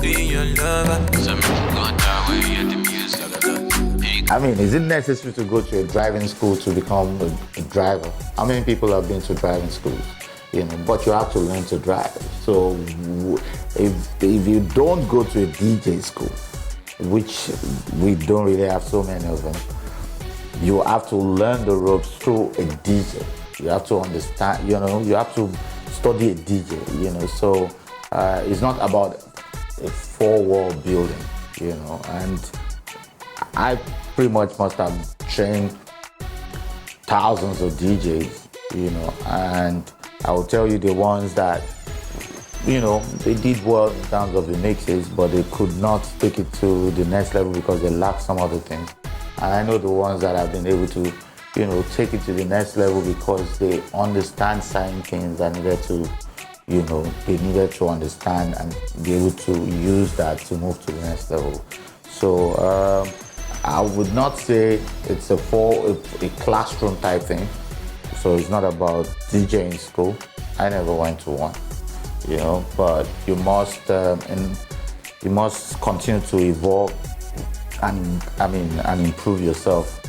be your lover. Some people gonna die when you hear the music. I mean, is it necessary to go to a driving school to become a driver? How many people have been to driving schools? You know, but you have to learn to drive. So if you don't go to a DJ school, which we don't really have so many of them, you have to learn the ropes through a DJ. You have to understand, you know, you have to study a DJ, you know. So it's not about a four-wall building, you know. And I pretty much must have trained thousands of DJs, you know, and I will tell you the ones that, you know, they did well in terms of the mixes, but they could not take it to the next level because they lacked some other things. And I know the ones that have been able to, you know, take it to the next level because they understand certain things and needed to, you know, they needed to understand and be able to use that to move to the next level. So I would not say it's a classroom type thing. So it's not about DJing school. I never went to one, you know, but you must continue to evolve and improve yourself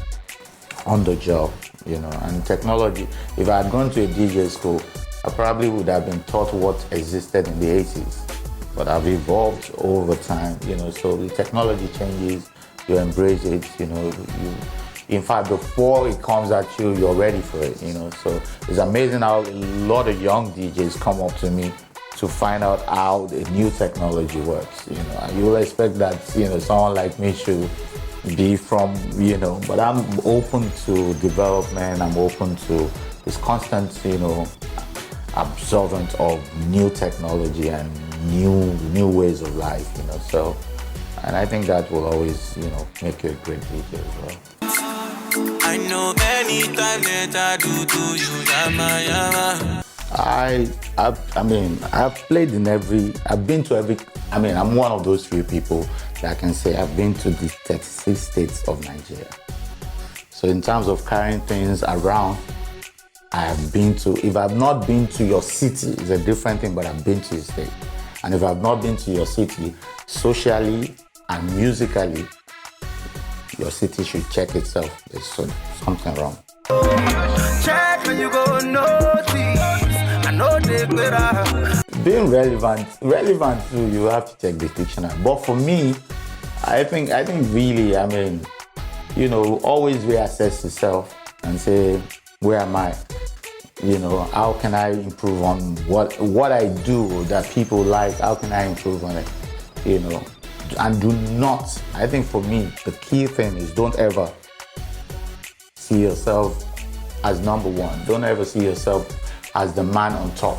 on the job, you know. And technology, if I had gone to a DJ school, I probably would have been taught what existed in the 80s. But I've evolved over time, you know, so the technology changes, you embrace it, you know. In fact, before it comes at you, you're ready for it, you know. So it's amazing how a lot of young DJs come up to me to find out how the new technology works, you know. And you will expect that, you know, someone like me should be from, you know, but I'm open to development. I'm open to this constant, you know, absorbent of new technology and new ways of life, you know. So, and I think that will always, you know, make you a great DJ as well. I know anytime that I do to you, yama. I mean, I've played in I've been to every, I mean, I'm one of those few people that can say I've been to the 36 states of Nigeria. So in terms of carrying things around, I have been to, if I've not been to your city, it's a different thing, but I've been to your state. And if I've not been to your city, socially and musically, your city should check itself. There's something wrong. Check when you go notice. I know they better. Being relevant too, you have to check the dictionary. But for me, I think really, I mean, you know, always reassess yourself and say, where am I? You know, how can I improve on what I do that people like? How can I improve on it? You know, and do not, I think for me, the key thing is don't ever see yourself as number one. Don't ever see yourself as the man on top.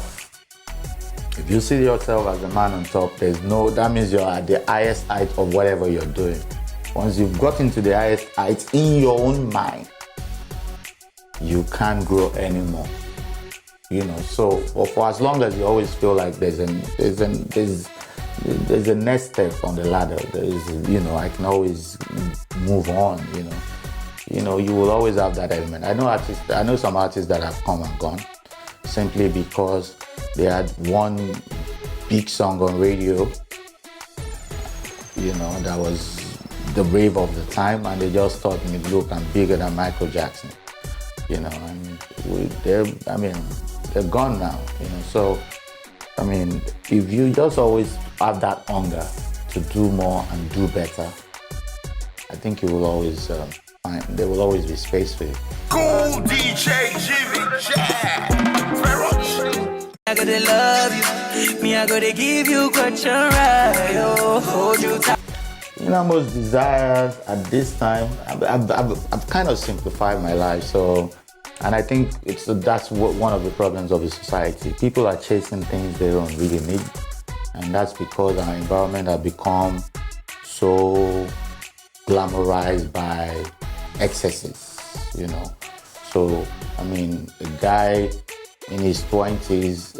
If you see yourself as the man on top, that means you're at the highest height of whatever you're doing. Once you've gotten to the highest height in your own mind, you can't grow anymore. You know, so for as long as you always feel like there's a next step on the ladder, you know, I can always move on, you know, you will always have that element. I know some artists that have come and gone simply because they had one big song on radio, you know, that was the rave of the time, and they just thought, look, I'm bigger than Michael Jackson, you know, and they're gone now, you know. So, I mean, if you just always have that hunger to do more and do better, I think you will always there will always be space for you. Cool DJ Jimmy Jatt. I gotta love you. Me, I gotta give you what you're right. Oh, hold you tight. You know, most desires at this time, I've kind of simplified my life. So, and I think that's one of the problems of the society. People are chasing things they don't really need. And that's because our environment has become so glamorized by excesses, you know. So, I mean, a guy in his 20s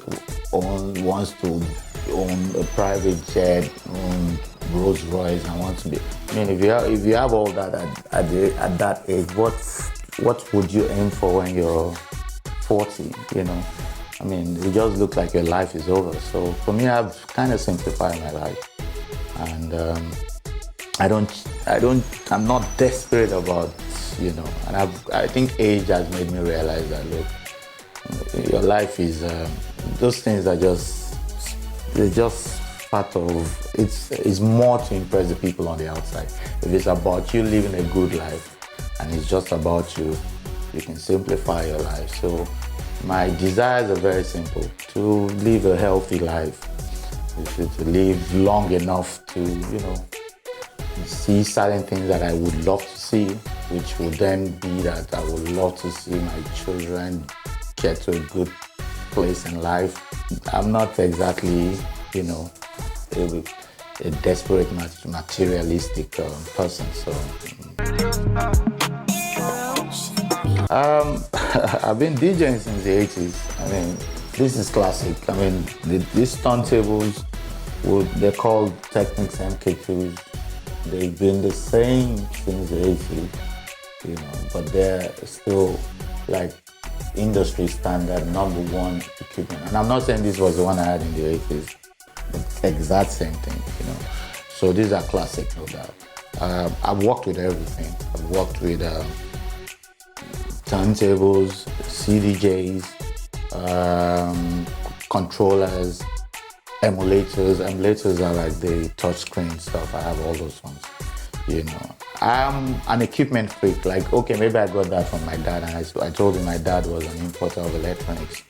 wants to own a private jet, own Rolls Royce, and wants to be. I mean, if you have all that at that age, what would you aim for when you're 40? You know, I mean, it just looks like your life is over. So for me, I've kind of simplified my life. And I'm not desperate about, and I think age has made me realize that, look, your life is, those things are they're just part of, it's more to impress the people on the outside. If it's about you living a good life and it's just about you, you can simplify your life. So my desires are very simple: to live a healthy life, to live long enough to, see certain things that I would love to see, which would then be that I would love to see my children get to a good place in life. I'm not exactly, a desperate materialistic person. So I've been DJing since the 80s. I mean, this is classic. I mean, these turntables, they're called Technics MK2s. They've been the same since the 80s, but they're still like industry standard #1 equipment. And I'm not saying this was the one I had in the 80s, but exact same thing, So these are classic, no doubt. I've worked with everything. I've worked with turntables, CDJs, controllers, emulators. Emulators are like the touchscreen stuff. I have all those ones, I'm an equipment freak. Like, okay, maybe I got that from my dad, and I told him my dad was an importer of electronics,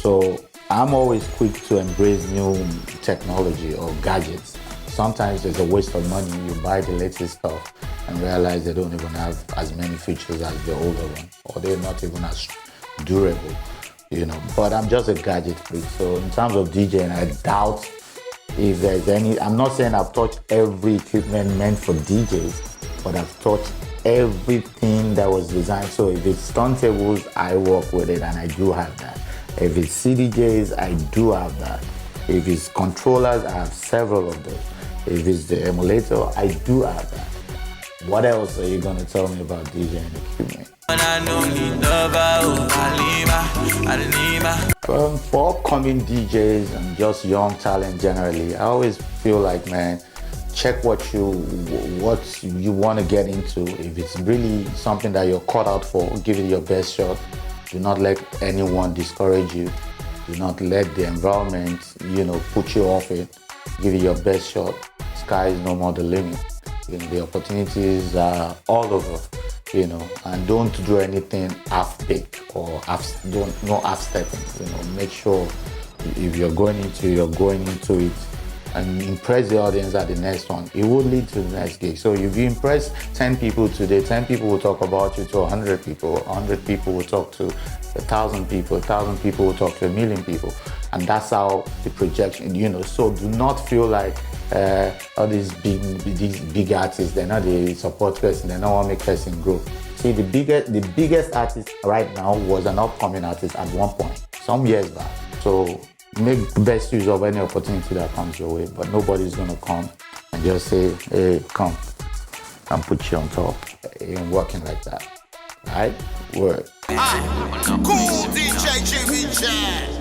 so I'm always quick to embrace new technology or gadgets. Sometimes there's a waste of money. You buy the latest stuff and realize they don't even have as many features as the older one, or they're not even as durable, But I'm just a gadget freak. So in terms of DJing, I doubt if there's any. I'm not saying I've touched every equipment meant for DJs, but I've touched everything that was designed. So if it's turntables, I work with it, and I do have that. If it's CDJs, I do have that. If it's controllers, I have several of those. If it's the emulator, I do have that. What else are you gonna tell me about DJing equipment? For upcoming DJs and just young talent generally, I always feel like, man, check what you want to get into. If it's really something that you're caught out for, give it your best shot. Do not let anyone discourage you. Do not let the environment, put you off it. Give it your best shot. Sky is no more the limit. The opportunities are all over, and don't do anything half-baked or no half-stepping. Make sure if you're going into it and impress the audience at the next one. It will lead to the next gig. So if you impress 10 people today, 10 people will talk about you to 100 people, 100 people will talk to 1,000 people, 1,000 people will talk to 1,000,000 people. And that's how the projection, so do not feel like all these big artists, they're not the support person, they're not one make person grow. See, the biggest artist right now was an upcoming artist at one point, some years back. So make the best use of any opportunity that comes your way, but nobody's gonna come and just say, hey, come and put you on top. It ain't working like that, right? Word. Cool DJ Jimmy Jatt.